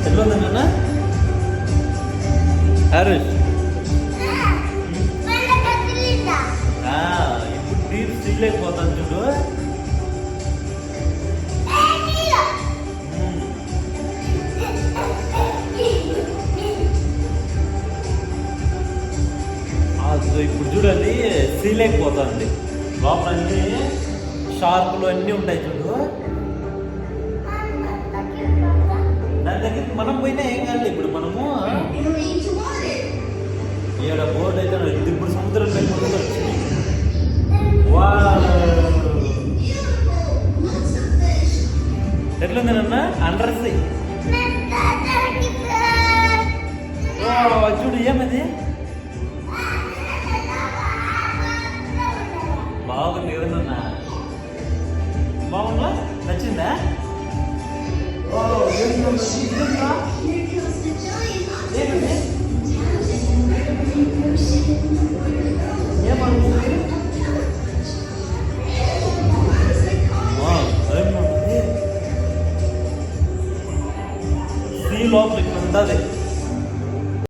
ఎట్లా ఉంది నాన్న హరీష్? ఇప్పుడు తీరు తీయలేకపోతాను చూడు. ఇప్పుడు చూడండి సీలేకపోతుంది. లోపల అన్ని షార్పులు అన్నీ ఉంటాయి చూడు. దాని దగ్గరికి మనం పోయినా ఏం కాదు. ఇప్పుడు మనము ఈడ బోర్డు అయితే ఇప్పుడు సముద్రం వచ్చింది. ఎట్లుంది నాన్న అండర్ సీ? చూడు ఏమది బాగుంది కదన్నా. బాగుందా? నచ్చిందా?